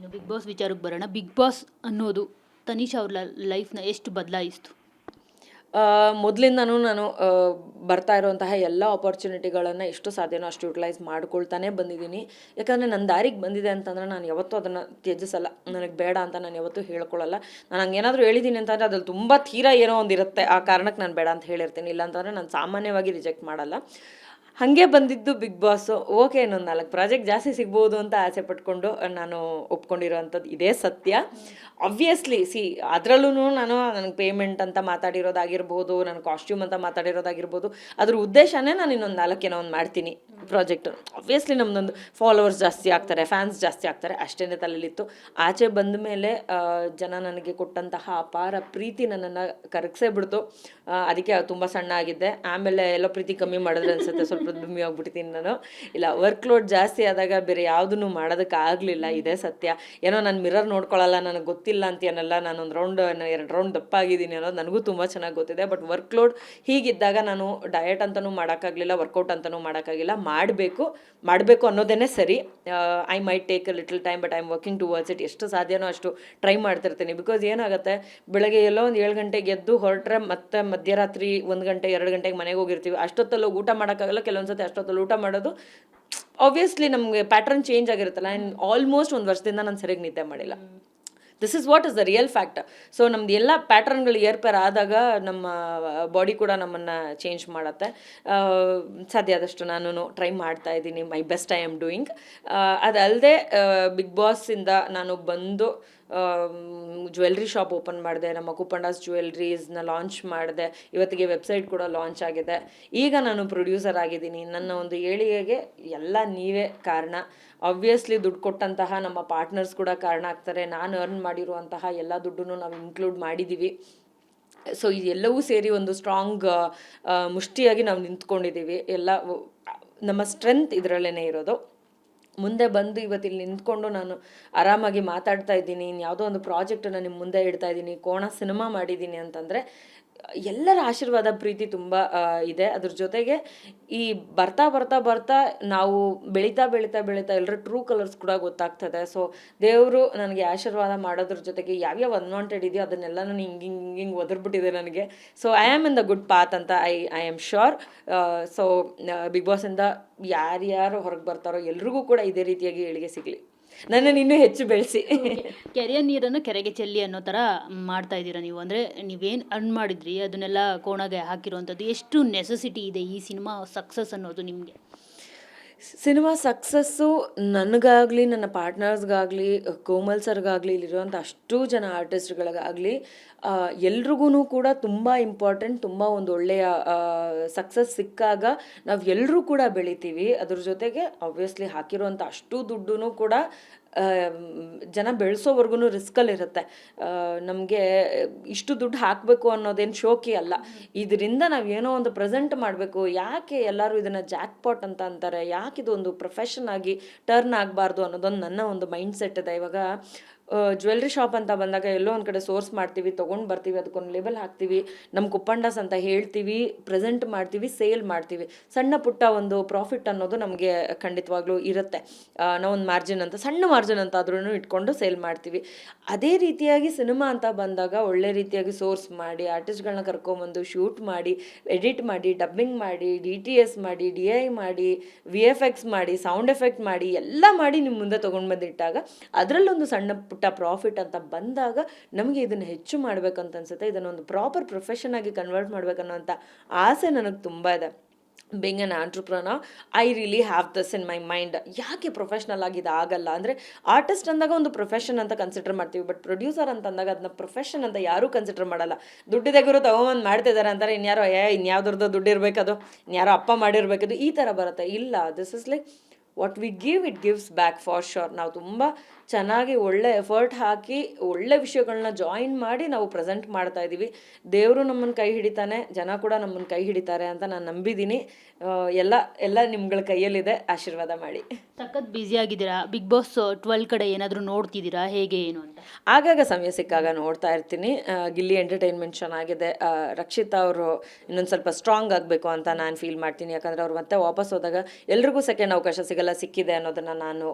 ಇನ್ನು big boss ವಿಚಾರಕ್ಕೆ ಬರೋಣ. ಬಿಗ್ ಬಾಸ್ ಅನ್ನೋದು ತನಿಷಾ ಅವ್ರ ಲೈಫ್ನ ಎಷ್ಟು ಬದಲಾಯಿಸ್ತು? ಮೊದಲಿಂದನೂ ನಾನು ಬರ್ತಾ ಇರುವಂತಹ ಎಲ್ಲ ಆಪರ್ಚುನಿಟಿಗಳನ್ನು ಎಷ್ಟು ಸಾಧ್ಯನೋ ಅಷ್ಟು ಯುಟಿಲೈಸ್ ಮಾಡ್ಕೊಳ್ತಾನೆ ಬಂದಿದ್ದೀನಿ. ಯಾಕಂದರೆ ನನ್ನ ದಾರಿಗೆ ಬಂದಿದೆ ಅಂತಂದರೆ ನಾನು ಯಾವತ್ತೂ ಅದನ್ನು ತ್ಯಜಿಸಲ್ಲ. ನನಗೆ ಬೇಡ ಅಂತ ನಾನು ಯಾವತ್ತೂ ಹೇಳ್ಕೊಳ್ಳಲ್ಲ. ನಾನು ಹಂಗೇನಾದರೂ ಹೇಳಿದ್ದೀನಿ ಅಂತಂದರೆ ಅದ್ರಲ್ಲಿ ತುಂಬ ತೀರಾ ಏನೋ ಒಂದು ಇರುತ್ತೆ, ಆ ಕಾರಣಕ್ಕೆ ನಾನು ಬೇಡ ಅಂತ ಹೇಳಿರ್ತೀನಿ. ಇಲ್ಲಾಂತಂದರೆ ನಾನು ಸಾಮಾನ್ಯವಾಗಿ ರಿಜೆಕ್ಟ್ ಮಾಡಲ್ಲ. ಹಾಗೆ ಬಂದಿದ್ದು ಬಿಗ್ ಬಾಸು. ಓಕೆ, ಇನ್ನೊಂದು 4 ಪ್ರಾಜೆಕ್ಟ್ ಜಾಸ್ತಿ ಸಿಗ್ಬೋದು ಅಂತ ಆಸೆ ಪಟ್ಕೊಂಡು ನಾನು ಒಪ್ಕೊಂಡಿರೋವಂಥದ್ದು ಇದೇ ಸತ್ಯ. ಆಬ್ವಿಯಸ್ಲಿ ಅದರಲ್ಲೂ ನನಗೆ ಪೇಮೆಂಟ್ ಅಂತ ಮಾತಾಡಿರೋದಾಗಿರ್ಬೋದು, ನನ್ನ ಕಾಸ್ಟ್ಯೂಮ್ ಅಂತ ಮಾತಾಡಿರೋದಾಗಿರ್ಬೋದು, ಅದ್ರ ಉದ್ದೇಶನೇ ನಾನು ಇನ್ನೊಂದು 4 ಏನೋ ಒಂದು ಮಾಡ್ತೀನಿ ಪ್ರಾಜೆಕ್ಟು. ಆಬ್ವಿಯಸ್ಲಿ ನಮ್ಮದೊಂದು ಫಾಲೋವರ್ಸ್ ಜಾಸ್ತಿ ಆಗ್ತಾರೆ, ಫ್ಯಾನ್ಸ್ ಜಾಸ್ತಿ ಆಗ್ತಾರೆ, ಅಷ್ಟೇ ತಲೆಯಲ್ಲಿತ್ತು. ಆಚೆ ಬಂದ ಮೇಲೆ ಜನ ನನಗೆ ಕೊಟ್ಟಂತಹ ಅಪಾರ ಪ್ರೀತಿ ನನ್ನನ್ನು ಕರಗಿಸೇ ಬಿಡ್ತು. ಅದಕ್ಕೆ ತುಂಬ ಸಣ್ಣ ಆಗಿದ್ದೆ. ಆಮೇಲೆ ಎಲ್ಲೋ ಪ್ರೀತಿ ಕಮ್ಮಿ ಮಾಡಿದ್ರೆ ಅನ್ಸುತ್ತೆ, ಸ್ವಲ್ಪ ದುಮ್ಮಿ ಆಗ್ಬಿಟ್ಟಿದ್ದೀನಿ ನಾನು. ಇಲ್ಲ, ವರ್ಕ್ಲೋಡ್ ಜಾಸ್ತಿ ಆದಾಗ ಬೇರೆ ಯಾವುದನ್ನು ಮಾಡೋದಕ್ಕಾಗಲಿಲ್ಲ, ಇದೇ ಸತ್ಯ. ಏನೋ ನಾನು ಮಿರರ್ ನೋಡ್ಕೊಳ್ಳಲ್ಲ, ನನಗೆ ಗೊತ್ತಿಲ್ಲ ಅಂತೇನಲ್ಲ, ನಾನೊಂದು 2 ರೌಂಡ್ ದಪ್ಪ ಆಗಿದ್ದೀನಿ ಅನ್ನೋದು ನನಗೂ ತುಂಬ ಚೆನ್ನಾಗಿ ಗೊತ್ತಿದೆ. ಬಟ್ ವರ್ಕ್ಲೋಡ್ ಹೀಗಿದ್ದಾಗ ನಾನು ಡಯಟ್ ಅಂತಲೂ ಮಾಡೋಕ್ಕಾಗಲಿಲ್ಲ, ವರ್ಕೌಟ್ ಅಂತಲೂ ಮಾಡೋಕ್ಕಾಗಿಲ್ಲ. ಮಾಡಬೇಕು ಅನ್ನೋದೇ ಸರಿ. I might take a little time, but I am working towards it. ಎಷ್ಟು ಸಾಧ್ಯನೋ ಅಷ್ಟು ಟ್ರೈ ಮಾಡ್ತಿರ್ತೀನಿ. ಬಿಕಾಸ್ ಏನಾಗುತ್ತೆ, ಬೆಳಗ್ಗೆ ಎಲ್ಲೋ ಒಂದು 7 ಗಂಟೆಗೆ ಎದ್ದು ಹೊರಟ್ರೆ ಮತ್ತೆ ಮಧ್ಯರಾತ್ರಿ 1 ಗಂಟೆ 2 ಗಂಟೆಗೆ ಮನೆಗೆ ಹೋಗಿರ್ತೀವಿ. ಅಷ್ಟೊತ್ತಲ್ಲಿ ಊಟ ಮಾಡೋಕ್ಕಾಗಲ್ಲ. ಕೆಲವೊಂದ್ಸತಿ ಅಷ್ಟೊತ್ತಲ್ಲಿ ಊಟ ಮಾಡೋದು ಆಬ್ವಿಯಸ್ಲಿ ನಮಗೆ ಪ್ಯಾಟ್ರನ್ ಚೇಂಜ್ ಆಗಿರುತ್ತಲ್ಲ. ಆ್ಯಂಡ್ ಆಲ್ಮೋಸ್ಟ್ 1 ವರ್ಷದಿಂದ ನಾನು ಸರಿಯಾಗಿ ನಿದ್ದೆ ಮಾಡಿಲ್ಲ. This is what is the real fact. So ನಮ್ದು ಎಲ್ಲ ಪ್ಯಾಟ್ರನ್ಗಳು ಏರ್ಪೇರ್ ಆದಾಗ ನಮ್ಮ ಬಾಡಿ ಕೂಡ ನಮ್ಮನ್ನು ಚೇಂಜ್ ಮಾಡುತ್ತೆ. ಸಾಧ್ಯ ಆದಷ್ಟು ನಾನು ಟ್ರೈ ಮಾಡ್ತಾ ಇದ್ದೀನಿ. My best I am doing. ಅದಲ್ಲದೆ ಬಿಗ್ ಬಾಸಿಂದ ನಾನು ಬಂದು ಜ್ಯುವೆಲ್ರಿ ಶಾಪ್ ಓಪನ್ ಮಾಡಿದೆ. ನಮ್ಮ ಕುಪ್ಪಂಡಾಸ್ ಜ್ಯುವೆಲ್ರೀಸ್ನ ಲಾಂಚ್ ಮಾಡಿದೆ. ಇವತ್ತಿಗೆ ವೆಬ್ಸೈಟ್ ಕೂಡ ಲಾಂಚ್ ಆಗಿದೆ. ಈಗ ನಾನು ಪ್ರೊಡ್ಯೂಸರ್ ಆಗಿದ್ದೀನಿ. ನನ್ನ ಒಂದು ಏಳಿಗೆಗೆ ಎಲ್ಲ ನೀವೇ ಕಾರಣ. ಆಬ್ವಿಯಸ್ಲಿ ದುಡ್ಡು ಕೊಟ್ಟಂತಹ ನಮ್ಮ ಪಾರ್ಟ್ನರ್ಸ್ ಕೂಡ ಕಾರಣ ಆಗ್ತಾರೆ. ನಾನು ಅರ್ನ್ ಮಾಡಿರುವಂತಹ ಎಲ್ಲ ದುಡ್ಡನ್ನು ನಾವು ಇನ್ಕ್ಲೂಡ್ ಮಾಡಿದ್ದೀವಿ. ಸೊ ಇದೆಲ್ಲವೂ ಸೇರಿ ಒಂದು ಸ್ಟ್ರಾಂಗ್ ಮುಷ್ಟಿಯಾಗಿ ನಾವು ನಿಂತ್ಕೊಂಡಿದ್ದೀವಿ. ಎಲ್ಲ ನಮ್ಮ ಸ್ಟ್ರೆಂತ್ ಇದರಲ್ಲೇ ಇರೋದು. ಮುಂದೆ ಬಂದು ಇವತ್ತಿಲ್ಲಿ ನಿಂತ್ಕೊಂಡು ನಾನು ಆರಾಮಾಗಿ ಮಾತಾಡ್ತಾ ಇದ್ದೀನಿ. ಯಾವುದೋ ಒಂದು ಪ್ರಾಜೆಕ್ಟನ್ನು ನಿಮ್ಮ ಮುಂದೆ ಇಡ್ತಾ ಇದ್ದೀನಿ, ಕೋಣ ಸಿನಿಮಾ ಮಾಡಿದ್ದೀನಿ ಅಂತಂದರೆ ಎಲ್ಲರ ಆಶೀರ್ವಾದ ಪ್ರೀತಿ ತುಂಬ ಇದೆ. ಅದ್ರ ಜೊತೆಗೆ ಈ ಬರ್ತಾ ಬರ್ತಾ ಬರ್ತಾ ನಾವು ಬೆಳೀತಾ ಬೆಳೀತಾ ಬೆಳೀತಾ ಎಲ್ಲರ ಟ್ರೂ ಕಲರ್ಸ್ ಕೂಡ ಗೊತ್ತಾಗ್ತದೆ. ಸೊ ದೇವರು ನನಗೆ ಆಶೀರ್ವಾದ ಮಾಡೋದ್ರ ಜೊತೆಗೆ ಯಾವ್ಯಾವ ಅನ್ವಾಂಟೆಡ್ ಇದೆಯೋ ಅದನ್ನೆಲ್ಲ ನಾನು ಹಿಂಗೆ ಒದರ್ಬಿಟ್ಟಿದೆ ನನಗೆ. So I am in the good path ಅಂತ I am sure. So big ಬಾಸಿಂದ ಯಾರ್ಯಾರು ಹೊರಗೆ ಬರ್ತಾರೋ ಎಲ್ರಿಗೂ ಕೂಡ ಇದೇ ರೀತಿಯಾಗಿ ಏಳಿಗೆ ಸಿಗಲಿ, ನನ್ನನ್ನು ಇನ್ನೂ ಹೆಚ್ಚು ಬೆಳೆಸಿ. ಕೆರೆಯ ನೀರನ್ನು ಕೆರೆಗೆ ಚೆಲ್ಲಿ ಅನ್ನೋ ಥರ ಮಾಡ್ತಾ ಇದ್ದೀರಾ ನೀವು. ಅಂದರೆ ನೀವೇನು ಅರ್ನ್ ಮಾಡಿದ್ರಿ ಅದನ್ನೆಲ್ಲ ಕೋಣಗೆ ಹಾಕಿರುವಂಥದ್ದು ಎಷ್ಟು ನೆಸೆಸಿಟಿ ಇದೆ ಈ ಸಿನಿಮಾ ಸಕ್ಸಸ್ ಅನ್ನೋದು ನಿಮಗೆ? ಸಿನಿಮಾ ಸಕ್ಸಸ್ಸು ನನಗಾಗಲಿ, ನನ್ನ ಪಾರ್ಟ್ನರ್ಸ್ಗಾಗಲಿ, ಕೋಮಲ್ ಸರ್ಗಾಗಲಿ, ಇಲ್ಲಿರುವಂಥ ಅಷ್ಟೂ ಜನ ಆರ್ಟಿಸ್ಟ್ಗಳಿಗಾಗಲಿ ಎಲ್ರಿಗೂ ಕೂಡ ತುಂಬ ಇಂಪಾರ್ಟೆಂಟ್. ತುಂಬ ಒಂದು ಒಳ್ಳೆಯ ಸಕ್ಸಸ್ ಸಿಕ್ಕಾಗ ನಾವು ಎಲ್ಲರೂ ಕೂಡ ಬೆಳಿತೀವಿ. ಅದ್ರ ಜೊತೆಗೆ ಆಬ್ವಿಯಸ್ಲಿ ಹಾಕಿರುವಂಥ ಅಷ್ಟು ದುಡ್ಡು ಕೂಡ ಜನ ಬೆಳೆಸೋವರೆಗೂ ರಿಸ್ಕಲ್ಲಿರುತ್ತೆ. ನಮಗೆ ಇಷ್ಟು ದುಡ್ಡು ಹಾಕಬೇಕು ಅನ್ನೋದೇನು ಶೋಕಿ ಅಲ್ಲ. ಇದರಿಂದ ನಾವು ಏನೋ ಒಂದು ಪ್ರೆಸೆಂಟ್ ಮಾಡಬೇಕು. ಯಾಕೆ ಎಲ್ಲರೂ ಇದನ್ನು ಜಾಕ್ಪಾಟ್ ಅಂತ ಅಂತಾರೆ, ಯಾಕೆ ಇದು ಒಂದು ಪ್ರೊಫೆಷನ್ ಆಗಿ ಟರ್ನ್ ಆಗಬಾರ್ದು ಅನ್ನೋದೊಂದು ನನ್ನ ಒಂದು ಮೈಂಡ್ ಸೆಟ್ ಇದೆ. ಇವಾಗ ಜ್ಯುವೆಲ್ರಿ ಶಾಪ್ ಅಂತ ಬಂದಾಗ ಎಲ್ಲೋ ಒಂದು ಕಡೆ ಸೋರ್ಸ್ ಮಾಡ್ತೀವಿ, ತೊಗೊಂಡು ಬರ್ತೀವಿ, ಅದಕ್ಕೊಂದು ಲೇಬಲ್ ಹಾಕ್ತೀವಿ, ನಮ್ಮ ಕುಪ್ಪಂಡಾಸ್ ಅಂತ ಹೇಳ್ತೀವಿ, ಪ್ರೆಸೆಂಟ್ ಮಾಡ್ತೀವಿ, ಸೇಲ್ ಮಾಡ್ತೀವಿ. ಸಣ್ಣ ಪುಟ್ಟ ಒಂದು ಪ್ರಾಫಿಟ್ ಅನ್ನೋದು ನಮಗೆ ಖಂಡಿತವಾಗ್ಲೂ ಇರುತ್ತೆ. ನಾವೊಂದು ಮಾರ್ಜಿನ್ ಅಂತ, ಸಣ್ಣ ಮಾರ್ಜಿನ್ ಅಂತ ಆದ್ರೂ ಇಟ್ಕೊಂಡು ಸೇಲ್ ಮಾಡ್ತೀವಿ. ಅದೇ ರೀತಿಯಾಗಿ ಸಿನಿಮಾ ಅಂತ ಬಂದಾಗ ಒಳ್ಳೆ ರೀತಿಯಾಗಿ ಸೋರ್ಸ್ ಮಾಡಿ, ಆರ್ಟಿಸ್ಟ್ಗಳನ್ನ ಕರ್ಕೊಂಬಂದು ಶೂಟ್ ಮಾಡಿ, ಎಡಿಟ್ ಮಾಡಿ, ಡಬ್ಬಿಂಗ್ ಮಾಡಿ, DTS ಮಾಡಿ, DI ಮಾಡಿ, VFX ಮಾಡಿ, ಸೌಂಡ್ ಎಫೆಕ್ಟ್ ಮಾಡಿ, ಎಲ್ಲ ಮಾಡಿ ನಿಮ್ಮ ಮುಂದೆ ತೊಗೊಂಡು ಬಂದಿಟ್ಟಾಗ ಅದರಲ್ಲೊಂದು ಸಣ್ಣ ಪುಟ್ಟ ಪ್ರಾಫಿಟ್ ಅಂತ ಬಂದಾಗ ನಮಗೆ ಇದನ್ನು ಹೆಚ್ಚು ಮಾಡ್ಬೇಕಂತ ಅನ್ಸುತ್ತೆ. ಇದನ್ನೊಂದು ಪ್ರಾಪರ್ ಪ್ರೊಫೆಷನ್ ಆಗಿ ಕನ್ವರ್ಟ್ ಮಾಡ್ಬೇಕನ್ನೋಂಥ ಆಸೆ ನನಗೆ ತುಂಬ ಇದೆ. Being on entrepreneur I really have this in my mind. ಯಾಕೆ ಪ್ರೊಫೆಷ್ನಲ್ ಆಗಿ ಇದು ಆಗಲ್ಲ ಅಂದರೆ, ಆರ್ಟಿಸ್ಟ್ ಅಂದಾಗ ಒಂದು ಪ್ರೊಫೆಷನ್ ಅಂತ ಕನ್ಸಿಡರ್ ಮಾಡ್ತೀವಿ, ಬಟ್ ಪ್ರೊಡ್ಯೂಸರ್ ಅಂತ ಅಂದಾಗ ಅದನ್ನ ಪ್ರೊಫೆಷನ್ ಅಂತ ಯಾರೂ ಕನ್ಸಿಡರ್ ಮಾಡಲ್ಲ. ದುಡ್ಡಿದೆ ಗುರು ತೊಗೊಂಬಂದು ಮಾಡ್ತಿದ್ದಾರೆ ಅಂತಾರೆ, ಇನ್ಯಾವ್ದ್ರದ್ದು ದುಡ್ಡು ಇರಬೇಕದು, ಇನ್ಯಾರೋ ಅಪ್ಪ ಮಾಡಿರ್ಬೇಕದು, ಈ ಥರ ಬರುತ್ತೆ. ಇಲ್ಲ, this is like what we give it gives back for sure. ನಾವು ತುಂಬ ಚೆನ್ನಾಗಿ ಒಳ್ಳೆ ಎಫರ್ಟ್ ಹಾಕಿ ಒಳ್ಳೆ ವಿಷಯಗಳನ್ನ ಜಾಯಿನ್ ಮಾಡಿ ನಾವು ಪ್ರೆಸೆಂಟ್ ಮಾಡ್ತಾ ಇದ್ದೀವಿ. ದೇವರು ನಮ್ಮನ್ನು ಕೈ ಹಿಡಿತಾನೆ, ಜನ ಕೂಡ ನಮ್ಮನ್ನು ಕೈ ಹಿಡಿತಾರೆ ಅಂತ ನಾನು ನಂಬಿದ್ದೀನಿ. ಎಲ್ಲ ನಿಮ್ಗಳ ಕೈಯಲ್ಲಿದೆ, ಆಶೀರ್ವಾದ ಮಾಡಿ. ಸಖತ್ ಬ್ಯುಸಿ ಆಗಿದ್ದೀರಾ. ಬಿಗ್ ಬಾಸ್ 12 ಕಡೆ ಏನಾದರೂ ನೋಡ್ತಿದ್ದೀರಾ, ಹೇಗೆ ಏನು ಅಂತ? ಆಗಾಗ ಸಮಯ ಸಿಕ್ಕಾಗ ನೋಡ್ತಾ ಇರ್ತೀನಿ. ಗಿಲ್ಲಿ ಎಂಟರ್ಟೈನ್ಮೆಂಟ್ ಚೆನ್ನಾಗಿದೆ. ರಕ್ಷಿತಾ ಅವರು ಇನ್ನೊಂದು ಸ್ವಲ್ಪ ಸ್ಟ್ರಾಂಗ್ ಆಗಬೇಕು ಅಂತ ನಾನು ಫೀಲ್ ಮಾಡ್ತೀನಿ. ಯಾಕಂದರೆ ಅವ್ರು ಮತ್ತೆ ವಾಪಸ್ ಹೋದಾಗ ಎಲ್ರಿಗೂ ಸೆಕೆಂಡ್ ಅವಕಾಶ ಸಿಗಲ್ಲ. ಎಲ್ಲ ಸಿಕ್ಕಿದೆ ಅನ್ನೋದನ್ನು ನಾನು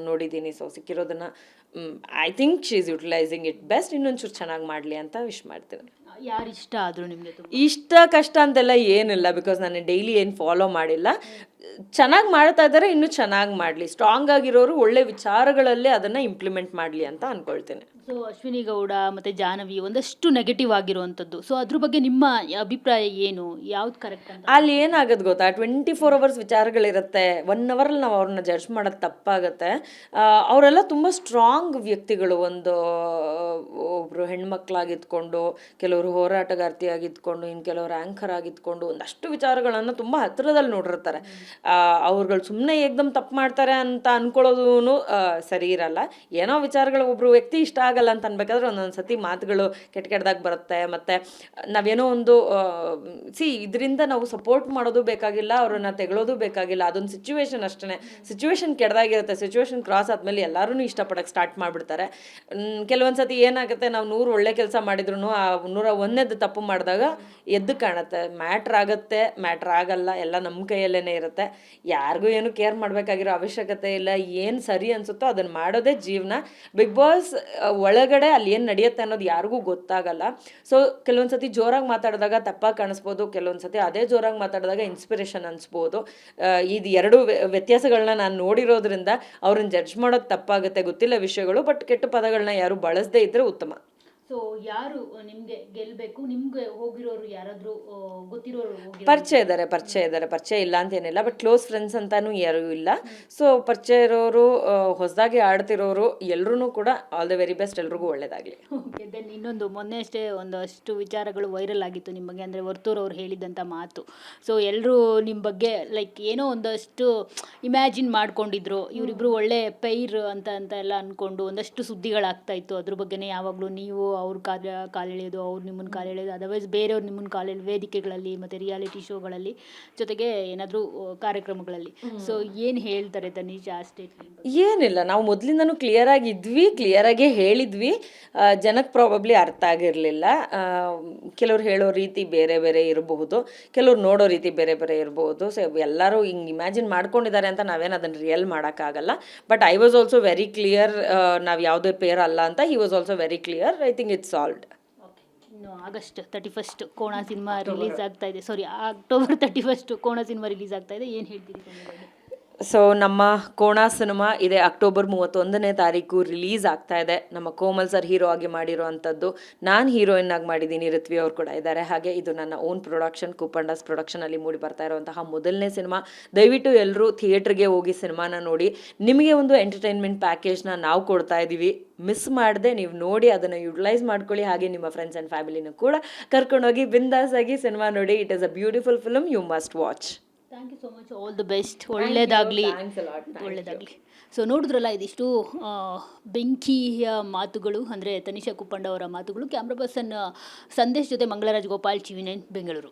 ನೋಡಿದ್ದೀನಿ. ಸೊ ಸಿಕ್ಕಿರೋದನ್ನು I think she is utilizing it best. ಇನ್ನೊಂಚೂರು ಚೆನ್ನಾಗಿ ಮಾಡಲಿ ಅಂತ ವಿಶ್ ಮಾಡ್ತೀನಿ. ಯಾರು ಇಷ್ಟ ಆದರು ನಿಮಗೆ? ಇಷ್ಟ ಕಷ್ಟ ಅಂತೆಲ್ಲ ಏನಿಲ್ಲ, ಬಿಕಾಸ್ ನಾನು ಡೈಲಿ ಏನು ಫಾಲೋ ಮಾಡಿಲ್ಲ. ಚೆನ್ನಾಗಿ ಮಾಡ್ತಾ ಇದ್ದಾರೆ, ಇನ್ನೂ ಚೆನ್ನಾಗಿ ಮಾಡಲಿ. ಸ್ಟ್ರಾಂಗ್ ಆಗಿರೋರು ಒಳ್ಳೆ ವಿಚಾರಗಳಲ್ಲೇ ಅದನ್ನು ಇಂಪ್ಲಿಮೆಂಟ್ ಮಾಡಲಿ ಅಂತ ಅಂದ್ಕೊಳ್ತೇನೆ. ಸೊ ಅಶ್ವಿನಿ ಗೌಡ ಮತ್ತು ಜಾಹ್ನವಿ ಒಂದಷ್ಟು ನೆಗೆಟಿವ್ ಆಗಿರುವಂಥದ್ದು. ಸೊ ಅದ್ರ ಬಗ್ಗೆ ನಿಮ್ಮ ಅಭಿಪ್ರಾಯ ಏನು? ಯಾವ್ದು ಕರೆಕ್ಟ್ ಅಂತ? ಅಲ್ಲಿ ಏನಾಗೋದು ಗೊತ್ತಾ, 24 hours ವಿಚಾರಗಳಿರುತ್ತೆ. 1 ಅವರಲ್ಲಿ ನಾವು ಅವ್ರನ್ನ ಜಡ್ಜ್ ಮಾಡೋದು ತಪ್ಪಾಗುತ್ತೆ. ಅವರೆಲ್ಲ ತುಂಬ ಸ್ಟ್ರಾಂಗ್ ವ್ಯಕ್ತಿಗಳು. ಒಬ್ಬರು ಹೆಣ್ಮಕ್ಳಾಗಿದ್ಕೊಂಡು, ಕೆಲವರು ಹೋರಾಟಗಾರ್ತಿಯಾಗಿದ್ಕೊಂಡು, ಇನ್ನು ಕೆಲವರು ಆ್ಯಂಕರ್ ಆಗಿದ್ಕೊಂಡು ಒಂದಷ್ಟು ವಿಚಾರಗಳನ್ನು ತುಂಬ ಹತ್ತಿರದಲ್ಲಿ ನೋಡಿರ್ತಾರೆ. ಅವ್ರುಗಳು ಸುಮ್ಮನೆ ಏಕ್ದಮ್ ತಪ್ಪು ಮಾಡ್ತಾರೆ ಅಂತ ಅನ್ಕೊಳ್ಳೋದು ಸರಿ ಇರಲ್ಲ. ಏನೋ ವಿಚಾರಗಳು ಒಬ್ಬರು ವ್ಯಕ್ತಿ ಇಷ್ಟ ಆಗಲ್ಲ ಅಂತ ಅನ್ಬೇಕಾದ್ರೆ ಒಂದೊಂದು ಸತಿ ಮಾತುಗಳು ಕೆಟ್ಟದಾಗಿ ಬರುತ್ತೆ. ಮತ್ತು ನಾವೇನೋ ಒಂದು ಇದರಿಂದ ನಾವು ಸಪೋರ್ಟ್ ಮಾಡೋದು ಬೇಕಾಗಿಲ್ಲ, ಅವ್ರನ್ನ ತೆಗಳೋದು ಬೇಕಾಗಿಲ್ಲ. ಅದೊಂದು ಸಿಚುವೇಶನ್ ಅಷ್ಟೇ. ಸಿಚುವೇಶನ್ ಕೆಟ್ಟದಾಗಿರುತ್ತೆ. ಸಿಚುವೇಶನ್ ಕ್ರಾಸ್ ಆದಮೇಲೆ ಎಲ್ಲರೂ ಇಷ್ಟಪಡೋಕ್ಕೆ ಸ್ಟಾರ್ಟ್ ಮಾಡಿಬಿಡ್ತಾರೆ. ಕೆಲವೊಂದು ಸತಿ ಏನಾಗುತ್ತೆ, ನಾವು 100 ಒಳ್ಳೆ ಕೆಲಸ ಮಾಡಿದ್ರು ಆ 101ನೇದು ತಪ್ಪು ಮಾಡಿದಾಗ ಎದ್ದು ಕಾಣುತ್ತೆ. ಮ್ಯಾಟ್ರ್ ಆಗುತ್ತೆ, ಮ್ಯಾಟ್ರ್ ಆಗಲ್ಲ, ಎಲ್ಲ ನಮ್ಮ ಕೈಯಲ್ಲೇ ಇರುತ್ತೆ. ಯಾರಿಗೂ ಏನು ಕೇರ್ ಮಾಡಬೇಕಾಗಿರೋ ಅವಶ್ಯಕತೆ ಇಲ್ಲ. ಏನು ಸರಿ ಅನಿಸುತ್ತೋ ಅದನ್ನು ಮಾಡೋದೇ ಜೀವನ. ಬಿಗ್ ಬಾಸ್ ಒಳಗಡೆ ಅಲ್ಲಿ ಏನು ನಡೆಯುತ್ತೆ ಅನ್ನೋದು ಯಾರಿಗೂ ಗೊತ್ತಾಗಲ್ಲ. ಸೊ ಕೆಲವೊಂದು ಸತಿ ಜೋರಾಗಿ ಮಾತಾಡಿದಾಗ ತಪ್ಪಾಗಿ ಕಾಣಿಸ್ಬೋದು, ಕೆಲವೊಂದು ಸತಿ ಅದೇ ಜೋರಾಗಿ ಮಾತಾಡಿದಾಗ ಇನ್ಸ್ಪಿರೇಷನ್ ಅನಿಸ್ಬೋದು. ಇದು ಎರಡು ವ್ಯತ್ಯಾಸಗಳನ್ನ ನಾನು ನೋಡಿರೋದ್ರಿಂದ ಅವ್ರನ್ನ ಜಡ್ಜ್ ಮಾಡೋದು ತಪ್ಪಾಗುತ್ತೆ. ಗೊತ್ತಿಲ್ಲ ವಿಷಯಗಳು, ಬಟ್ ಕೆಟ್ಟ ಪದಗಳನ್ನ ಯಾರು ಬಳಸದೇ ಇದ್ದರೆ ಉತ್ತಮ. ಸೊ ಯಾರು ನಿಮಗೆ ಗೆಲ್ಲಬೇಕು? ನಿಮ್ಗೆ ಹೋಗಿರೋರು ಯಾರಾದರೂ ಗೊತ್ತಿರೋರು? ಪರಿಚಯ ಇದ್ದಾರೆ. ಪರಿಚಯ ಇಲ್ಲ ಅಂತೇನಿಲ್ಲ, ಬಟ್ ಕ್ಲೋಸ್ ಫ್ರೆಂಡ್ಸ್ ಅಂತಾನು ಯಾರೂ ಇಲ್ಲ. ಸೊ ಪರಿಚಯ ಇರೋರು, ಹೊಸದಾಗಿ ಆಡ್ತಿರೋರು ಎಲ್ಲರೂ ಕೂಡ ಆಲ್ ದ ವೆರಿ ಬೆಸ್ಟ್. ಎಲ್ರಿಗೂ ಒಳ್ಳೇದಾಗಲಿ. ಓಕೆ. ದೆನ್ ಇನ್ನೊಂದು, ಮೊನ್ನೆ ಅಷ್ಟೇ ಒಂದಷ್ಟು ವಿಚಾರಗಳು ವೈರಲ್ ಆಗಿತ್ತು ನಿಮ್ಮ ಬಗ್ಗೆ, ಅಂದರೆ ವರ್ತೂರ್ ಅವ್ರು ಹೇಳಿದಂಥ ಮಾತು. ಸೊ ಎಲ್ಲರೂ ನಿಮ್ಮ ಬಗ್ಗೆ ಲೈಕ್ ಏನೋ ಒಂದಷ್ಟು ಇಮ್ಯಾಜಿನ್ ಮಾಡ್ಕೊಂಡಿದ್ರು, ಇವರಿಬ್ಬರು ಒಳ್ಳೆ ಪೈರ್ ಅಂತ ಎಲ್ಲ ಅಂದ್ಕೊಂಡು ಒಂದಷ್ಟು ಸುದ್ದಿಗಳಾಗ್ತಾ ಇತ್ತು. ಅದ್ರ ಬಗ್ಗೆನೇ ಯಾವಾಗಲೂ ನೀವು ಅವ್ರ ಕಾಲೆಳೆಯೋದು, ಅವ್ರು ನಿಮ್ಮನ್ನು ಕಾಲೆಳೆಯೋದು, ಅದರ್ವೈಸ್ ಬೇರೆಯವ್ರು ನಿಮ್ಮನ್ನು ವೇದಿಕೆಗಳಲ್ಲಿ ಮತ್ತು ರಿಯಾಲಿಟಿ ಶೋಗಳಲ್ಲಿ, ಜೊತೆಗೆ ಏನಾದರೂ ಕಾರ್ಯಕ್ರಮಗಳಲ್ಲಿ. ಸೊ ಏನು ಹೇಳ್ತಾರೆ ತನಿಷಾ ಆ ಸ್ಟೇಟ್ಮೆಂಟ್? ಏನಿಲ್ಲ, ನಾವು ಮೊದಲಿಂದನೂ ಕ್ಲಿಯರಾಗೇ ಹೇಳಿದ್ವಿ. ಜನಕ್ಕೆ ಪ್ರಾಬಬ್ಲಿ ಅರ್ಥ ಆಗಿರಲಿಲ್ಲ. ಕೆಲವ್ರು ಹೇಳೋ ರೀತಿ ಬೇರೆ ಬೇರೆ ಇರಬಹುದು, ಕೆಲವ್ರು ನೋಡೋ ರೀತಿ ಬೇರೆ ಬೇರೆ ಇರಬಹುದು. ಸೊ ಎಲ್ಲರೂ ಹಿಂಗೆ ಇಮ್ಯಾಜಿನ್ ಮಾಡ್ಕೊಂಡಿದ್ದಾರೆ ಅಂತ ನಾವೇನು ಅದನ್ನು ರಿಯಲ್ ಮಾಡೋಕ್ಕಾಗಲ್ಲ. But I was also very clear, ನಾವು ಯಾವುದೇ ಪೇರ್ ಅಲ್ಲ ಅಂತ. He was also very clear. I think it's solved. ಇನ್ನು ಆಗಸ್ಟ್ 31 ಕೋಣ ಸಿನಿಮಾ ರಿಲೀಸ್ ಆಗ್ತಾ ಇದೆ. ಅಕ್ಟೋಬರ್ 31 ಕೋಣ ಸಿನಿಮಾ ರಿಲೀಸ್ ಆಗ್ತಾ ಇದೆ. ಏನು ಹೇಳ್ತೀರಿ? ಸೊ ನಮ್ಮ ಕೋಣ ಸಿನಿಮಾ ಇದೆ ಅಕ್ಟೋಬರ್ 31ನೇ ತಾರೀಕು ರಿಲೀಸ್ ಆಗ್ತಾ ಇದೆ. ನಮ್ಮ ಕೋಮಲ್ ಸರ್ ಹೀರೋ ಆಗಿ ಮಾಡಿರೋ ಅಂಥದ್ದು. ನಾನು ಹೀರೋಯಿನ್ ಆಗಿ ಮಾಡಿದ್ದೀನಿ, ಋತ್ವಿ ಅವ್ರು ಕೂಡ ಇದ್ದಾರೆ. ಹಾಗೆ ಇದು ನನ್ನ ಓನ್ ಪ್ರೊಡಕ್ಷನ್, ಕುಪ್ಪಂಡಾಸ್ ಪ್ರೊಡಕ್ಷನಲ್ಲಿ ಮೂಡಿ ಬರ್ತಾ ಇರುವಂತಹ ಮೊದಲನೇ ಸಿನಿಮಾ. ದಯವಿಟ್ಟು ಎಲ್ಲರೂ ಥಿಯೇಟ್ರಿಗೆ ಹೋಗಿ ಸಿನಿಮಾನ ನೋಡಿ. ನಿಮಗೆ ಒಂದು ಎಂಟರ್ಟೈನ್ಮೆಂಟ್ ಪ್ಯಾಕೇಜ್ನ ನಾವು ಕೊಡ್ತಾ ಇದ್ದೀವಿ. ಮಿಸ್ ಮಾಡದೆ ನೀವು ನೋಡಿ ಅದನ್ನು ಯುಟಿಲೈಸ್ ಮಾಡ್ಕೊಳ್ಳಿ. ಹಾಗೆ ನಿಮ್ಮ ಫ್ರೆಂಡ್ಸ್ ಆ್ಯಂಡ್ ಫ್ಯಾಮಿಲಿನೂ ಕೂಡ ಕರ್ಕೊಂಡೋಗಿ ಬಿಂದಾಸ್ ಆಗಿ ಸಿನಿಮಾ ನೋಡಿ. It is a beautiful film, you must watch. Thank you so much. All the best. ಒಳ್ಳೆಯದಾಗಲಿ. ಸೊ ನೋಡಿದ್ರಲ್ಲ, ಇದಿಷ್ಟು ಬೆಂಕಿಯ ಮಾತುಗಳು, ಅಂದರೆ ತನಿಷಾ ಕುಪ್ಪಂಡ ಅವರ ಮಾತುಗಳು. ಕ್ಯಾಮ್ರಾ ಪರ್ಸನ್ ಸಂದೇಶ್ ಜೊತೆ ಮಂಗಳರಾಜ್ ಗೋಪಾಲ್, TV9 ಬೆಂಗಳೂರು.